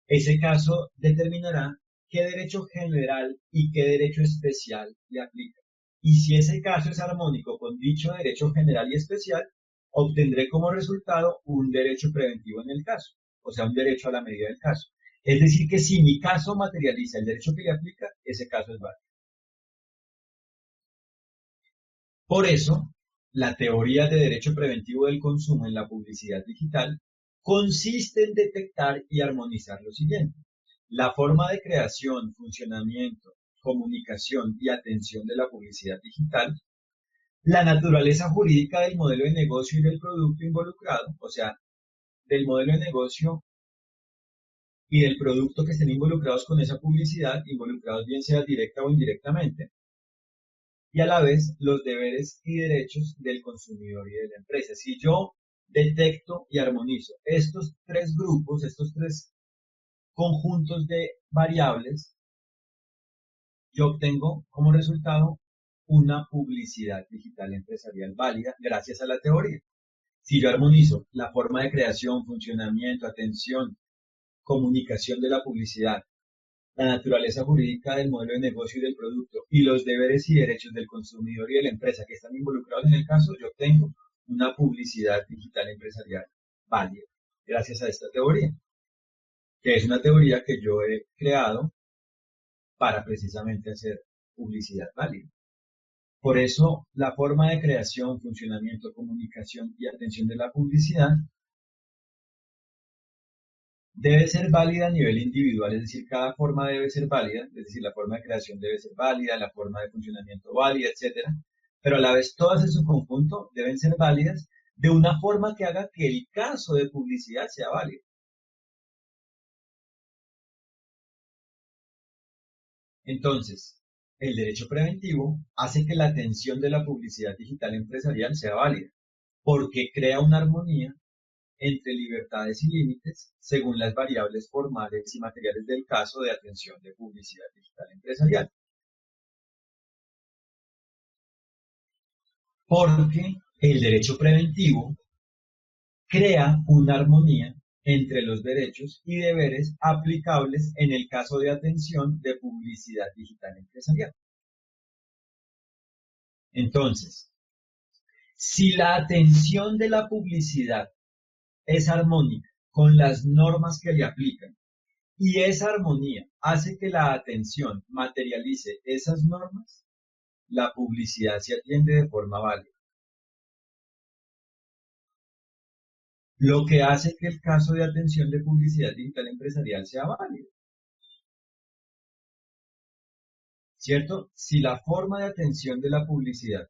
ese caso determinará qué derecho general y qué derecho especial le aplica. Y si ese caso es armónico con dicho derecho general y especial, obtendré como resultado un derecho preventivo en el caso, o sea, un derecho a la medida del caso. Es decir, que si mi caso materializa el derecho que le aplica, ese caso es válido. Por eso, la teoría de derecho preventivo del consumo en la publicidad digital consiste en detectar y armonizar lo siguiente: la forma de creación, funcionamiento, comunicación y atención de la publicidad digital, la naturaleza jurídica del modelo de negocio y del producto involucrado, o sea, del modelo de negocio y del producto que estén involucrados con esa publicidad, involucrados bien sea directa o indirectamente, y a la vez los deberes y derechos del consumidor y de la empresa. Si yo detecto y armonizo estos tres grupos, estos tres conjuntos de variables, yo obtengo como resultado una publicidad digital empresarial válida gracias a la teoría. Si yo armonizo la forma de creación, funcionamiento, atención, comunicación de la publicidad, la naturaleza jurídica del modelo de negocio y del producto y los deberes y derechos del consumidor y de la empresa que están involucrados en el caso, yo tengo una publicidad digital empresarial válida gracias a esta teoría, que es una teoría que yo he creado para precisamente hacer publicidad válida. Por eso, la forma de creación, funcionamiento, comunicación y atención de la publicidad debe ser válida a nivel individual, es decir, cada forma debe ser válida, es decir, la forma de creación debe ser válida, la forma de funcionamiento válida, etcétera, pero a la vez todas en su conjunto deben ser válidas de una forma que haga que el caso de publicidad sea válido. Entonces, el derecho preventivo hace que la atención de la publicidad digital empresarial sea válida, porque crea una armonía entre libertades y límites según las variables formales y materiales del caso de atención de publicidad digital empresarial. Porque el derecho preventivo crea una armonía entre los derechos y deberes aplicables en el caso de atención de publicidad digital empresarial. Entonces, si la atención de la publicidad es armónica con las normas que le aplican y esa armonía hace que la atención materialice esas normas, la publicidad se atiende de forma válida. Lo que hace que el caso de atención de publicidad digital empresarial sea válido, ¿cierto? Si la forma de atención de la publicidad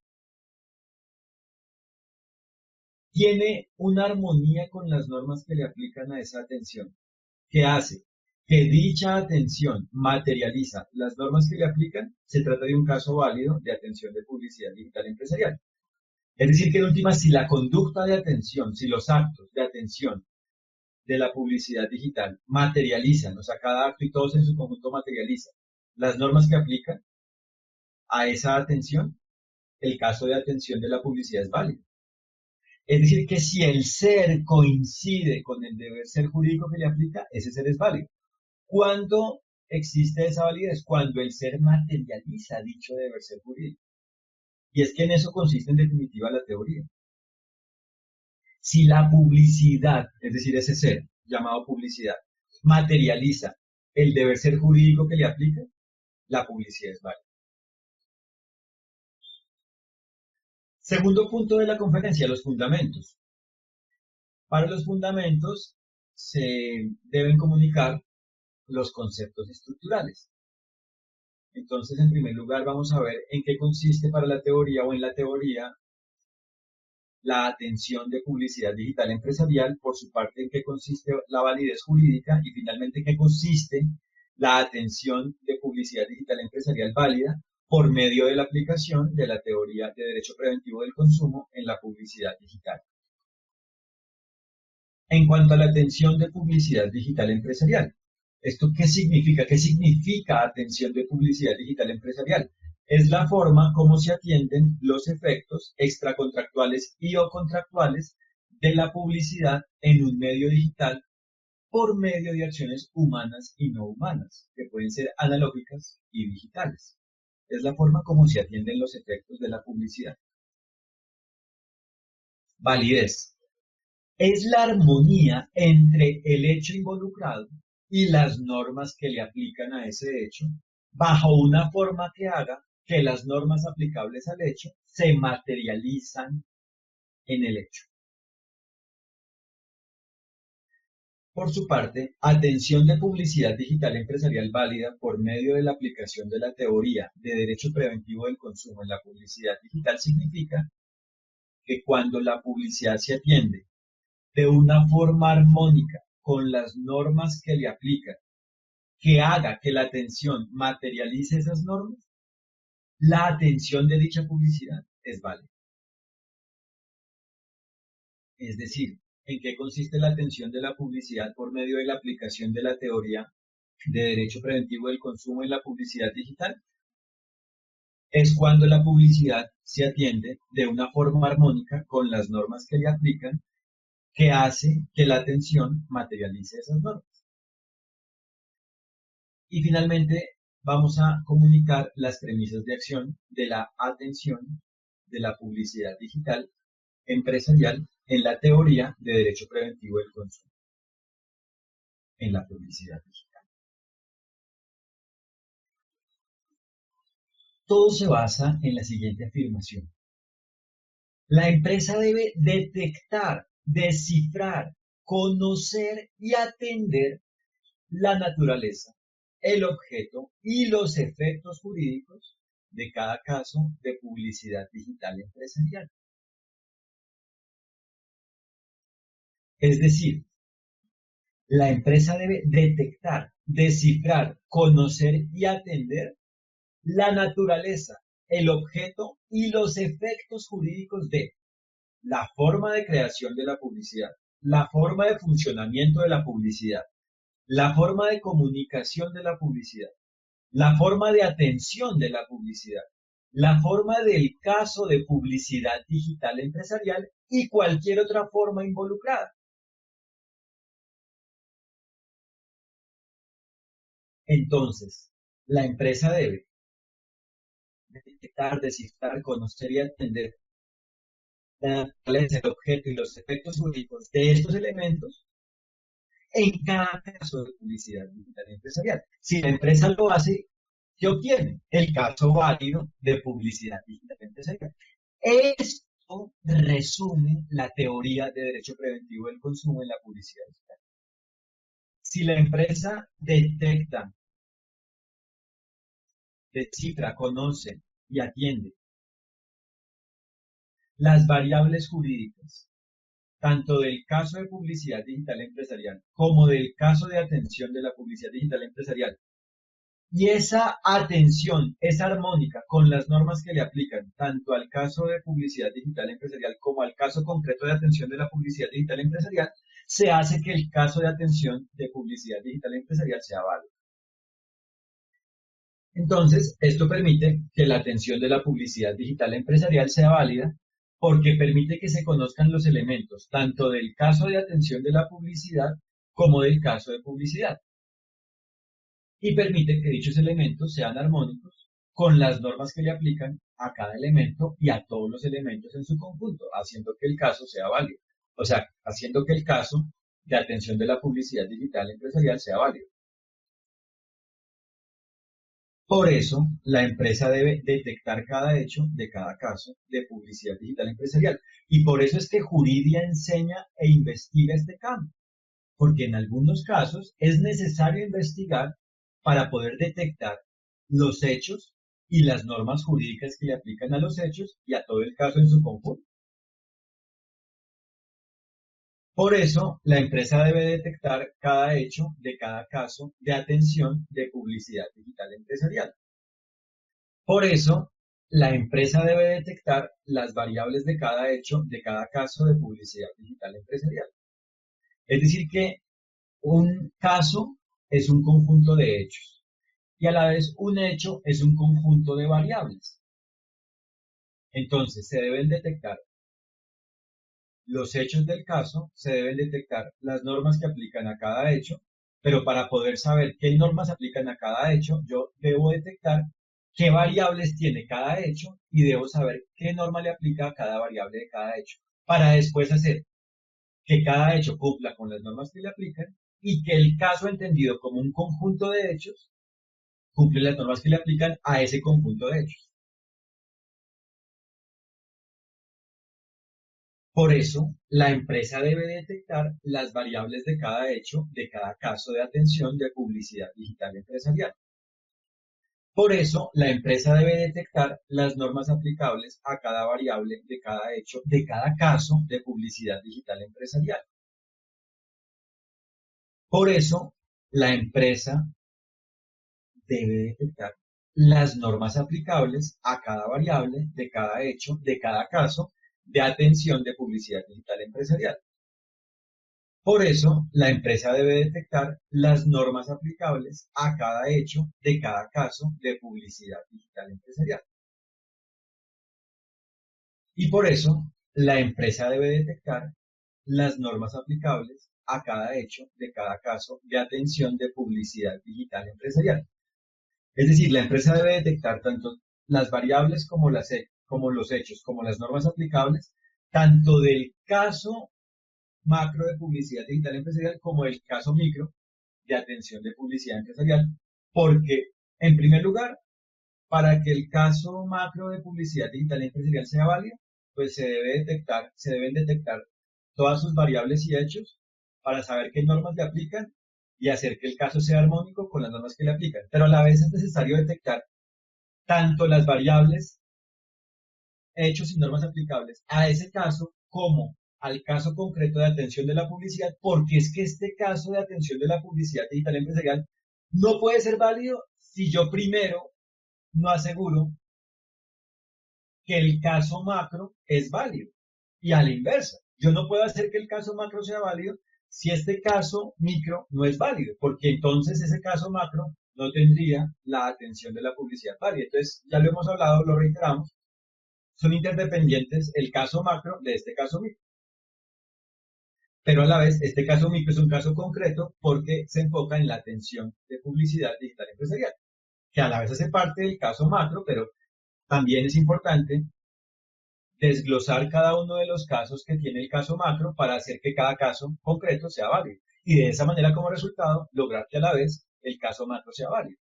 tiene una armonía con las normas que le aplican a esa atención, que hace que dicha atención materializa las normas que le aplican, se trata de un caso válido de atención de publicidad digital empresarial. Es decir, que en última, si la conducta de atención, si los actos de atención de la publicidad digital materializan, o sea, cada acto y todos en su conjunto materializan las normas que aplican a esa atención, el caso de atención de la publicidad es válido. Es decir, que si el ser coincide con el deber ser jurídico que le aplica, ese ser es válido. ¿Cuándo existe esa validez? Cuando el ser materializa dicho deber ser jurídico. Y es que en eso consiste en definitiva la teoría. Si la publicidad, es decir, ese ser llamado publicidad, materializa el deber ser jurídico que le aplica, la publicidad es válida. Segundo punto de la conferencia, los fundamentos. Para los fundamentos se deben comunicar los conceptos estructurales. Entonces, en primer lugar, vamos a ver en qué consiste para la teoría o en la teoría la atención de publicidad digital empresarial, por su parte en qué consiste la validez jurídica y finalmente en qué consiste la atención de publicidad digital empresarial válida por medio de la aplicación de la teoría de derecho preventivo del consumo en la publicidad digital. En cuanto a la atención de publicidad digital empresarial, ¿esto qué significa? ¿Qué significa atención de publicidad digital empresarial? Es la forma como se atienden los efectos extracontractuales y o contractuales de la publicidad en un medio digital por medio de acciones humanas y no humanas, que pueden ser analógicas y digitales. Es la forma como se atienden los efectos de la publicidad. Validez. Es la armonía entre el hecho involucrado y las normas que le aplican a ese hecho, bajo una forma que haga que las normas aplicables al hecho se materializan en el hecho. Por su parte, atención de publicidad digital empresarial válida por medio de la aplicación de la teoría de derecho preventivo del consumo en la publicidad digital significa que cuando la publicidad se atiende de una forma armónica con las normas que le aplican, que haga que la atención materialice esas normas, la atención de dicha publicidad es válida. Es decir, ¿en qué consiste la atención de la publicidad por medio de la aplicación de la teoría de derecho preventivo del consumo en la publicidad digital? Es cuando la publicidad se atiende de una forma armónica con las normas que le aplican, que hace que la atención materialice esas normas. Y finalmente vamos a comunicar las premisas de acción de la atención de la publicidad digital empresarial en la teoría de derecho preventivo del consumo en la publicidad digital. Todo se basa en la siguiente afirmación. La empresa debe detectar, descifrar, conocer y atender la naturaleza, el objeto y los efectos jurídicos de cada caso de publicidad digital empresarial. Es decir, la empresa debe detectar, descifrar, conocer y atender la naturaleza, el objeto y los efectos jurídicos de la forma de creación de la publicidad, la forma de funcionamiento de la publicidad, la forma de comunicación de la publicidad, la forma de atención de la publicidad, la forma del caso de publicidad digital empresarial y cualquier otra forma involucrada. Entonces, la empresa debe detectar, descifrar, conocer y entender cuál es el objeto y los efectos jurídicos de estos elementos en cada caso de publicidad digital empresarial. Si la empresa lo hace, ¿qué obtiene? El caso válido de publicidad digital empresarial. Esto resume la teoría de derecho preventivo del consumo en la publicidad digital. Si la empresa detecta, descifra, conoce y atiende las variables jurídicas, tanto del caso de publicidad digital empresarial como del caso de atención de la publicidad digital empresarial, y esa atención es armónica con las normas que le aplican tanto al caso de publicidad digital empresarial como al caso concreto de atención de la publicidad digital empresarial, se hace que el caso de atención de publicidad digital empresarial sea válido. Entonces, esto permite que la atención de la publicidad digital empresarial sea válida porque permite que se conozcan los elementos tanto del caso de atención de la publicidad como del caso de publicidad, y permite que dichos elementos sean armónicos con las normas que le aplican a cada elemento y a todos los elementos en su conjunto, haciendo que el caso sea válido. O sea, haciendo que el caso de atención de la publicidad digital empresarial sea válido. Por eso, la empresa debe detectar cada hecho de cada caso de publicidad digital empresarial. Y por eso es que Juridia enseña e investiga este campo, porque en algunos casos es necesario investigar para poder detectar los hechos y las normas jurídicas que le aplican a los hechos y a todo el caso en su conjunto. Por eso, la empresa debe detectar cada hecho de cada caso de atención de publicidad digital empresarial. Por eso, la empresa debe detectar las variables de cada hecho de cada caso de publicidad digital empresarial. Es decir, que un caso es un conjunto de hechos y a la vez un hecho es un conjunto de variables. Entonces, se deben detectar los hechos del caso, se deben detectar las normas que aplican a cada hecho, pero para poder saber qué normas aplican a cada hecho, yo debo detectar qué variables tiene cada hecho y debo saber qué norma le aplica a cada variable de cada hecho, para después hacer que cada hecho cumpla con las normas que le aplican y que el caso entendido como un conjunto de hechos cumple las normas que le aplican a ese conjunto de hechos. Por eso, la empresa debe detectar las variables de cada hecho de cada caso de atención de publicidad digital empresarial. Por eso, la empresa debe detectar las normas aplicables a cada variable de cada hecho de cada caso de publicidad digital empresarial. Por eso, la empresa debe detectar las normas aplicables a cada variable de cada hecho de cada caso de atención de publicidad digital empresarial. Por eso, la empresa debe detectar las normas aplicables a cada hecho de cada caso de publicidad digital empresarial. Y por eso, la empresa debe detectar las normas aplicables a cada hecho de cada caso de atención de publicidad digital empresarial. Es decir, la empresa debe detectar tanto las variables como los hechos, como las normas aplicables, tanto del caso macro de publicidad digital empresarial como el caso micro de atención de publicidad empresarial, porque en primer lugar, para que el caso macro de publicidad digital empresarial sea válido, pues se deben detectar todas sus variables y hechos para saber qué normas le aplican y hacer que el caso sea armónico con las normas que le aplican. Pero a la vez es necesario detectar tanto las variables, hechos y normas aplicables a ese caso como al caso concreto de atención de la publicidad, porque es que este caso de atención de la publicidad digital empresarial no puede ser válido si yo primero no aseguro que el caso macro es válido. Y a la inversa, yo no puedo hacer que el caso macro sea válido si este caso micro no es válido, porque entonces ese caso macro no tendría la atención de la publicidad válida. Entonces, ya lo hemos hablado, lo reiteramos, son interdependientes el caso macro de este caso micro. Pero a la vez, este caso micro es un caso concreto porque se enfoca en la atención de publicidad digital empresarial, que a la vez hace parte del caso macro, pero También es importante desglosar cada uno de los casos que tiene el caso macro para hacer que cada caso concreto sea válido. Y de esa manera, como resultado, lograr que a la vez el caso macro sea válido.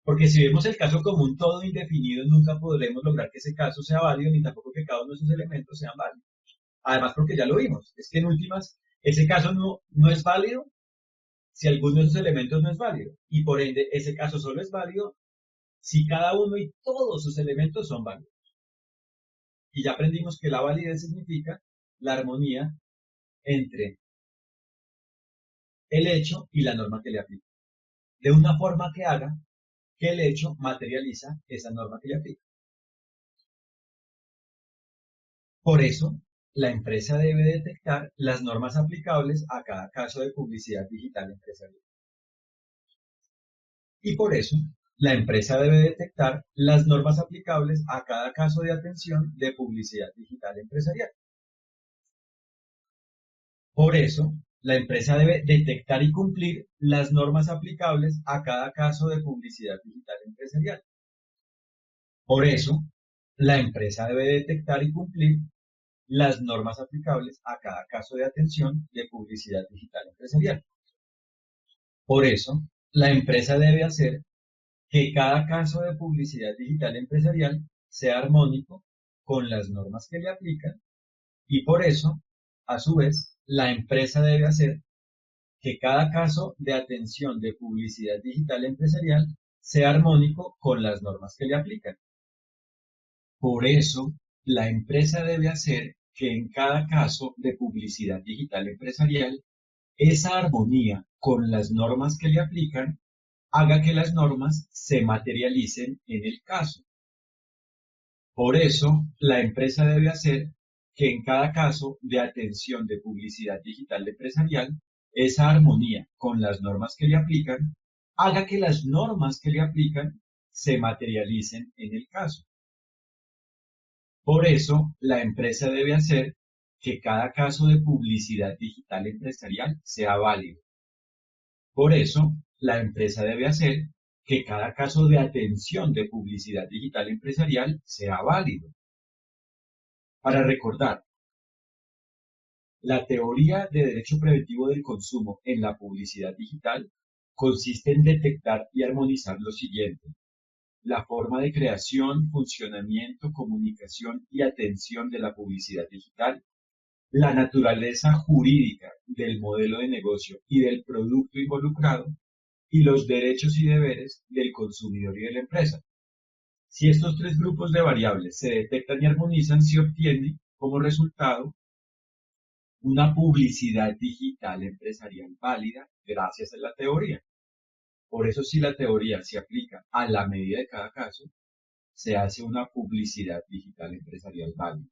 Porque si vemos el caso como un todo indefinido, nunca podremos lograr que ese caso sea válido, ni tampoco que cada uno de sus elementos sean válidos. Además, porque ya lo vimos, es que en últimas, ese caso no es válido si alguno de sus elementos no es válido. Y por ende, ese caso solo es válido si cada uno y todos sus elementos son válidos. Y ya aprendimos que la validez significa la armonía entre el hecho y la norma que le aplica, de una forma que haga que el hecho materializa esa norma que le aplica. Por eso, la empresa debe detectar las normas aplicables a cada caso de publicidad digital empresarial. Y por eso, la empresa debe detectar las normas aplicables a cada caso de atención de publicidad digital empresarial. Por eso, la empresa debe detectar y cumplir las normas aplicables a cada caso de publicidad digital empresarial. Por eso, la empresa debe detectar y cumplir las normas aplicables a cada caso de atención de publicidad digital empresarial. Por eso, la empresa debe hacer que cada caso de publicidad digital empresarial sea armónico con las normas que le aplican y por eso, a su vez, la empresa debe hacer que cada caso de atención de publicidad digital empresarial sea armónico con las normas que le aplican. Por eso, la empresa debe hacer que en cada caso de publicidad digital empresarial, esa armonía con las normas que le aplican haga que las normas se materialicen en el caso. Por eso, la empresa debe hacer que en cada caso de atención de publicidad digital empresarial, esa armonía con las normas que le aplican haga que las normas que le aplican se materialicen en el caso. Por eso, la empresa debe hacer que cada caso de publicidad digital empresarial sea válido. Por eso, la empresa debe hacer que cada caso de atención de publicidad digital empresarial sea válido. Para recordar, la teoría de derecho preventivo del consumo en la publicidad digital consiste en detectar y armonizar lo siguiente: la forma de creación, funcionamiento, comunicación y atención de la publicidad digital, la naturaleza jurídica del modelo de negocio y del producto involucrado, y los derechos y deberes del consumidor y de la empresa. Si estos tres grupos de variables se detectan y armonizan, se obtiene como resultado una publicidad digital empresarial válida gracias a la teoría. Por eso, si la teoría se aplica a la medida de cada caso, se hace una publicidad digital empresarial válida.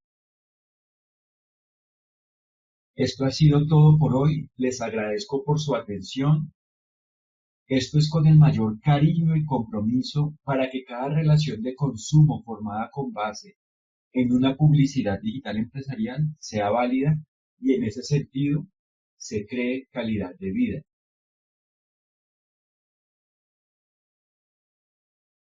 Esto ha sido todo por hoy. Les agradezco por su atención. Esto es con el mayor cariño y compromiso para que cada relación de consumo formada con base en una publicidad digital empresarial sea válida y en ese sentido se cree calidad de vida.